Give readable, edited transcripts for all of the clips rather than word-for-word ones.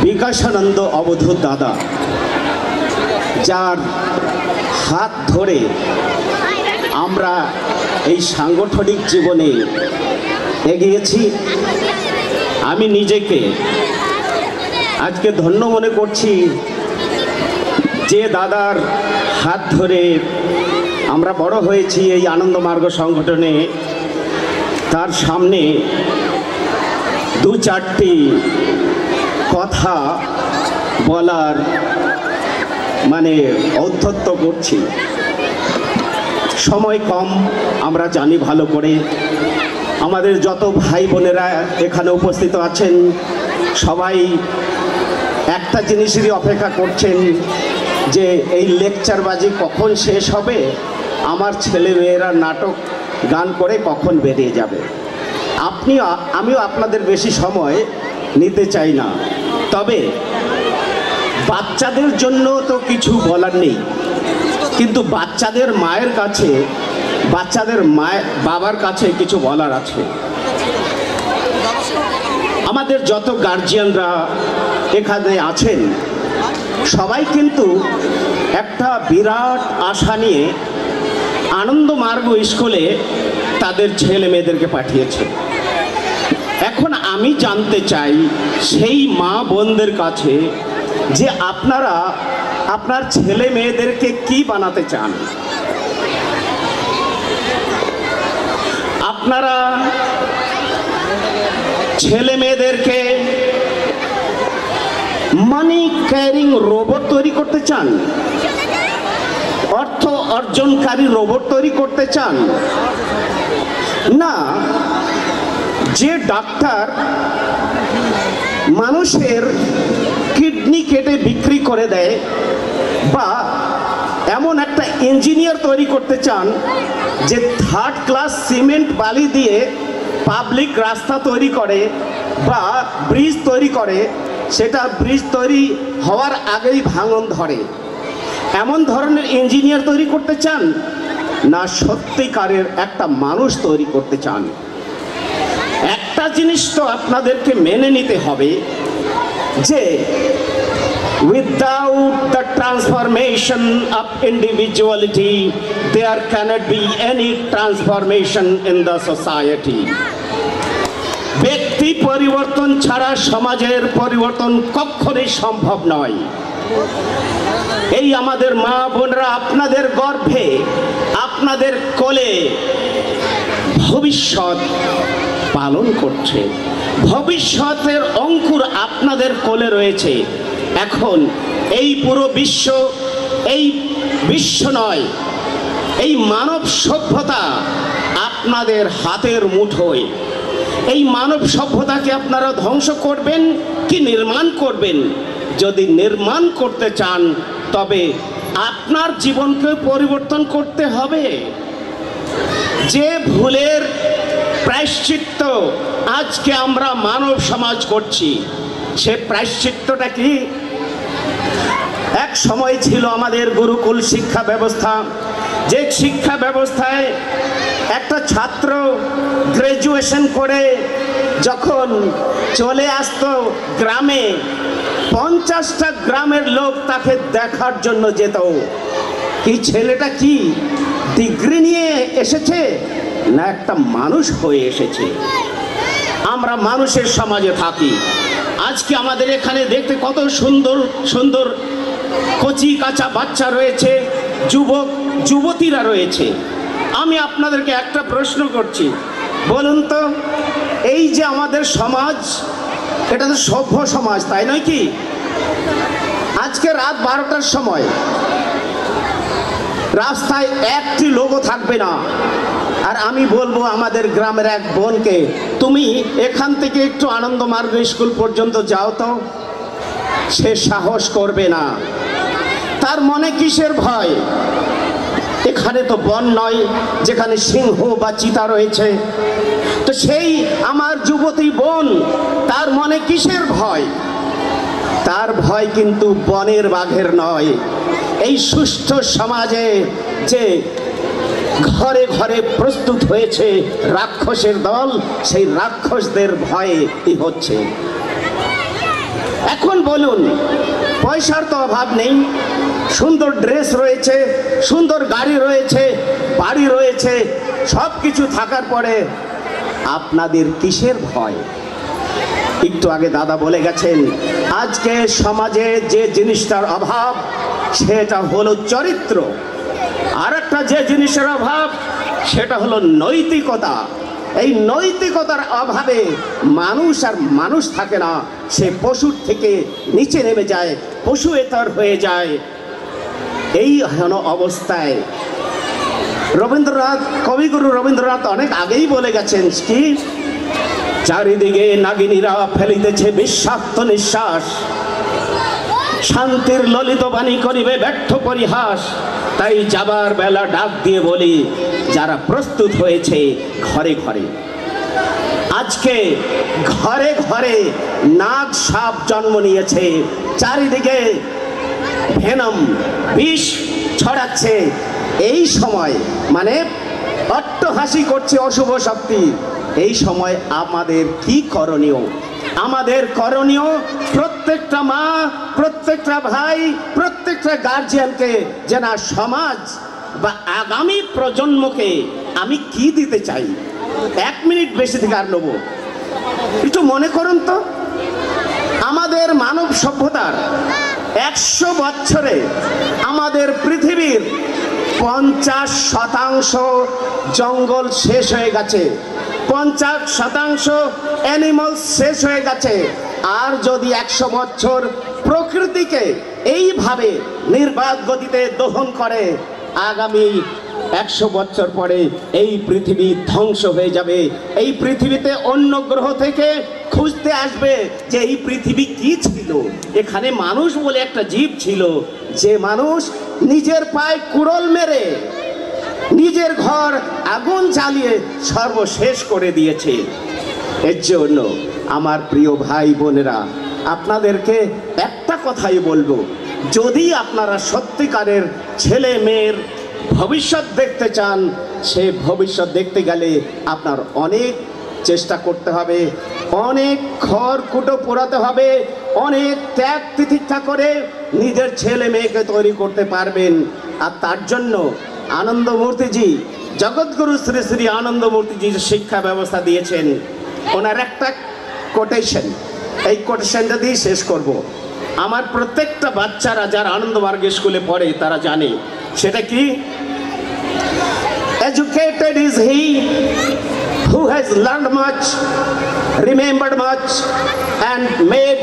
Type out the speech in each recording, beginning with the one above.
বিকাশানন্দ অবধূত দাদা, যার হাত ধরে আমরা এই সাংগঠনিক জীবনে এগিয়েছি। আমি নিজেকে আজকে ধন্য মনে করছি যে দাদার হাত ধরে আমরা বড় হয়েছি এই আনন্দমার্গ সংগঠনে। তার সামনে দু চারটি কথা বলার ঔদ্ধত্য করছি। সময় কম, আমরা জানি ভালো করে। আমাদের যত ভাই বোনেরা এখানে উপস্থিত আছেন সবাই একটা জিনিসেরই অপেক্ষা করছেন যে এই লেকচারবাজি কখন শেষ হবে, আমার ছেলে মেয়েরা নাটক গান করে কখন বেরিয়ে যাবে। আমিও আপনাদের বেশি সময় নিতে চাই না, তবে বাচ্চাদের জন্য তো কিছু বলার নেই, কিন্তু বাচ্চাদের মায়ের কাছে, বাচ্চাদের বাবার কাছে কিছু বলার আছে। আমাদের যত গার্জিয়ানরা এখানে আছেন সবাই কিন্তু একটা বিরাট আশা নিয়ে আনন্দমার্গ স্কুলে তাদের ছেলে মেয়েদেরকে পাঠিয়েছে। এখন আমি জানতে চাই সেই মা বোনদের কাছে যে আপনারা আপনার ছেলে মেয়েদেরকে কি বানাতে চান। আপনারা ছেলে মেয়েদেরকে মানি ক্যারিং রোবট তৈরি করতে চান, অর্থ অর্জনকারী রোবট তৈরি করতে চান, না যে ডাক্তার মানুষের কিডনি কেটে বিক্রি করে দেয়, বা এমন একটা ইঞ্জিনিয়ার তৈরি করতে চান যে 3rd ক্লাস সিমেন্ট বালি দিয়ে পাবলিক রাস্তা তৈরি করে বা ব্রিজ তৈরি করে, সেটা ব্রিজ তৈরি হওয়ার আগেই ভাঙন ধরে, এমন ধরনের ইঞ্জিনিয়ার তৈরি করতে চান, না সত্যিকারের একটা মানুষ তৈরি করতে চান? একটা জিনিস তো আপনাদেরকে মেনে নিতে হবে যে without the transformation of individuality there cannot be any transformation in the society. ব্যক্তি পরিবর্তন ছাড়া সমাজের পরিবর্তন কখনোই সম্ভব নয়। এই আমাদের মা বোনরা আপনাদের গর্ভে, আপনাদের কোলে ভবিষ্যৎ পালন করছে, ভবিষ্যতের অঙ্কুর আপনাদের কোলে রয়েছে। এখন এই পুরো বিশ্ব, এই বিশ্ব নয়, এই মানব সভ্যতা আপনাদের হাতের মুঠোয়। এই মানব সভ্যতাকে আপনারা ধ্বংস করবেন কি নির্মাণ করবেন? যদি নির্মাণ করতে চান তবে আপনার জীবনকে পরিবর্তন করতে হবে। যে ভুলের প্রায়শ্চিত্ত আজকে আমরা মানব সমাজ করছি, সে প্রায়শ্চিত্তটা কি? এক সময় ছিল আমাদের গুরুকুল শিক্ষা ব্যবস্থা, যে শিক্ষা ব্যবস্থায় একটা ছাত্র গ্রাজুয়েশন করে যখন চলে আসতো গ্রামে, 50টা গ্রামের লোক তাকে দেখার জন্য যেত। কি ছেলেটা কি ডিগ্রি নিয়ে এসেছে না একটা মানুষ হয়ে এসেছে? আমরা মানুষের সমাজে থাকি। আজকে আমাদের এখানে দেখতে কত সুন্দর সুন্দর কচি কাঁচা বাচ্চা রয়েছে, যুবক যুবতীরা রয়েছে। আমি আপনাদেরকে একটা প্রশ্ন করছি, বলুন তো, এই যে আমাদের সমাজ, এটা তো সভ্য সমাজ, তাই নয় কি? আজকে রাত 12টার সময় রাস্তায় একটি লোকও থাকবে না, আর আমি বলবো আমাদের গ্রামের এক বোনকে, তুমি এখান থেকে একটু আনন্দমার্গ স্কুল পর্যন্ত যাও তো, সে সাহস করবে না। তার মনে কিসের ভয়? এখানে তো বন নয় যেখানে সিংহ বা চিতা রয়েছে। তো সেই আমার যুবতী বোন, তার মনে কিসের ভয়? তার ভয় কিন্তু বনের বাঘের নয়। এই সুস্থ সমাজে যে ঘরে ঘরে প্রস্তুত হয়েছে রাক্ষসের দল, সেই রাক্ষসদের ভয়ে হচ্ছে। এখন বলুন, পয়সার তো অভাব নেই, সুন্দর ড্রেস রয়েছে, সুন্দর গাড়ি রয়েছে, বাড়ি রয়েছে, সব কিছু থাকার পরে আপনাদের কিসের ভয়? একটু আগে দাদা বলে গেছেন, আজকে সমাজে যে জিনিসটার অভাব সেটা হলো চরিত্র, আর একটা যে জিনিসের অভাব সেটা হলো নৈতিকতা। এই নৈতিকতার অভাবে মানুষ আর মানুষ থাকে না, সে পশুর থেকে নিচে নেমে যায়, পশুয়েতর হয়ে যায়। এই হেন অবস্থায় রবীন্দ্রনাথ, কবিগুরু রবীন্দ্রনাথ অনেক আগেই বলে গেছেন কি, চারিদিকে নাগিনীরা ফেলিতেছে বিষাক্ত নিঃশ্বাস, শান্তির ললিত বাণী করিবে ব্যর্থ পরিহাস। তাই যাবার বেলা ডাক দিয়ে বলি, যারা প্রস্তুত হয়েছে ঘরে ঘরে। আজকে ঘরে ঘরে নাগ সাপ জন্ম নিয়েছে, চারিদিকে ভেনম বিষ ছড়াচ্ছে। এই সময় মানে অট্টহাসি করছে অশুভ শক্তি। এই সময় আমাদের কি করণীয়? আমাদের করণীয় প্রত্যেকটা মা, প্রত্যেকটা ভাই, প্রত্যেকটা গার্জিয়ানকে যে না, সমাজ বা আগামী প্রজন্মকে আমি কি দিতে চাই। 1 মিনিট বেশি থেকে আর নেব, একটু মনে করুন তো, আমাদের মানব সভ্যতার 100 বছরে আমাদের পৃথিবীর 50% জঙ্গল শেষ হয়ে গেছে, 50% অ্যানিমাল শেষ হয়ে গেছে। আর যদি 100 বছর প্রকৃতিকে এইভাবে নির্বাক গতিতে দহন করে, আগামী 100 বছর পরে এই পৃথিবী ধ্বংস হয়ে যাবে। এই পৃথিবীতে অন্য গ্রহ থেকে খুঁজতে আসবে যে এই পৃথিবী কি ছিল, এখানে মানুষ বলে একটা জীব ছিল, যে মানুষ নিজের পায়ে কুড়োল মেরে নিজের ঘর আগুন জ্বালিয়ে সর্বশেষ করে দিয়েছে। এর জন্য আমার প্রিয় ভাই বোনেরা, আপনাদেরকে একটা কথাই বলবো, যদি আপনারা সত্যিকারের ছেলে মেয়ের ভবিষ্যৎ দেখতে চান, সে ভবিষ্যৎ দেখতে গেলে আপনার অনেক চেষ্টা করতে হবে, অনেক খড়কুটো পোড়াতে হবে, অনেক ত্যাগ তিতিক্ষা করে নিজের ছেলে মেয়েকে তৈরি করতে পারবেন। আর তার জন্য আনন্দমূর্তিজি, জগৎগুরু শ্রী শ্রী আনন্দমূর্তিজি যে শিক্ষা ব্যবস্থা দিয়েছেন, ওনার একটা কোটেশন, এই কোটেশনটা দিয়ে শেষ করব। আমার প্রত্যেকটা বাচ্চারা যারা আনন্দমার্গ স্কুলে পড়ে তারা জানে সেটা কি, educated is he who has learned much, remembered much, and made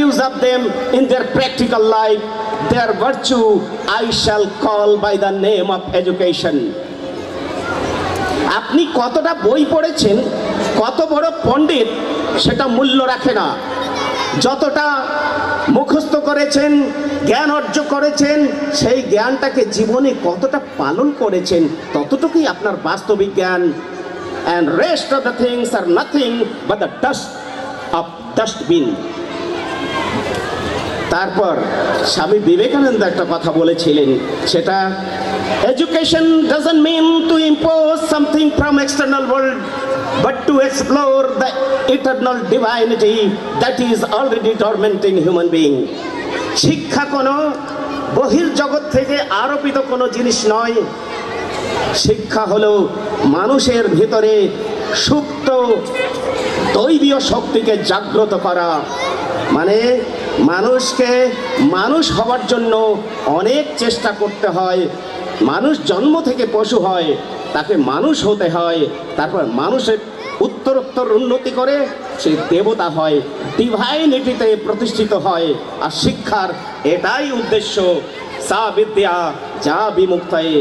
use of them in their practical life. Their virtue I shall call by the name of education. আপনি কতটা বই পড়েছেন, কত বড় পণ্ডিত, সেটা মূল্য রাখে না। যতটা মুখস্থ করেছেন, জ্ঞান অর্জন করেছেন, সেই জ্ঞানটাকে জীবনে কতটা পালন করেছেন, ততটুকুই আপনার বাস্তবিক জ্ঞান। and rest of the things are nothing but the dust of dustbin. তারপর স্বামী বিবেকানন্দ একটা কথা বলেছিলেন, সেটা education doesn't mean to impose something from external world, but to explore the eternal divinity that is already dormant in human being. শিক্ষা কোনো বহির্জগৎ থেকে আরোপিত কোনো জিনিস নয়, শিক্ষা হলো মানুষের ভিতরে সুপ্ত দৈবীয় শক্তিকে জাগ্রত করা। মানে মানুষকে মানুষ হওয়ার জন্য অনেক চেষ্টা করতে হয়। মানুষ জন্ম থেকে পশু হয়, তাকে মানুষ হতে হয়, তারপর মানুষের উত্তরোত্তর উন্নতি করে সে দেবতা হয়, ডিভাইনিটিতে প্রতিষ্ঠিত হয়। আর শিক্ষার এটাই উদ্দেশ্য, সা বিদ্যা যা বিমুক্তায়,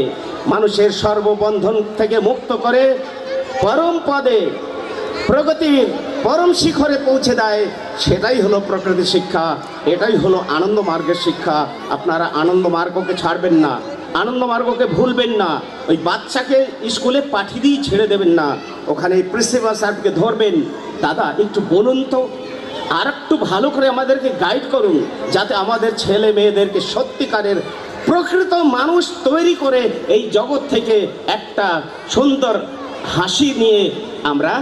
মানুষের সর্ববন্ধন থেকে মুক্ত করে পরম পদে প্রগতির পরম শিখরে পৌঁছে দেয়। সেটাই হলো প্রকৃতি শিক্ষা, এটাই হলো আনন্দ মার্গের শিক্ষা। আপনারা আনন্দ মার্গকে ছাড়বেন না, আনন্দ মার্গকে ভুলবেন না। ওই বাচ্চাকে স্কুলে পাঠিয়ে দিয়ে ছেড়ে দেবেন না, ওখানে প্রিন্সিপাল স্যারকে ধরবেন, দাদা একটু বলুন তো, আর একটু ভালো করে আমাদেরকে গাইড করুন, যাতে আমাদের ছেলে মেয়েদেরকে সত্যিকারের প্রকৃত মানুষ তৈরি করে এই জগৎ থেকে একটা সুন্দর হাসি নিয়ে আমরা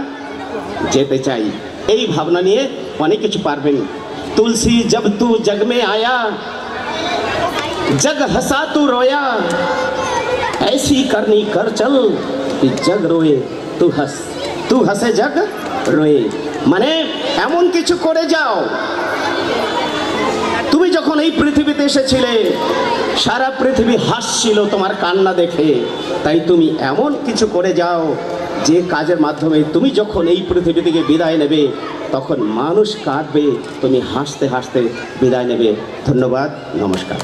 যেতে চাই। এই ভাবনা নিয়ে অনেক কিছু পারবেন। তুলসী জব তু জগ মে আয়া, जग हंसा तू रोया, ऐसी करनी कर चल कि जग रोए तू हंसे जग रोए। মানে এমন কিছু করে যাও, তুমি যখন এই পৃথিবীতে এসেছিলে সারা পৃথিবী হাসছিল তোমার কান্না দেখে, তাই তুমি এমন কিছু করে যাও যে কাজের মাধ্যমে তুমি যখন এই পৃথিবী থেকে বিদায় নেবে তখন মানুষ কাঁদবে, তুমি হাসতে হাসতে বিদায় নেবে। ধন্যবাদ, নমস্কার।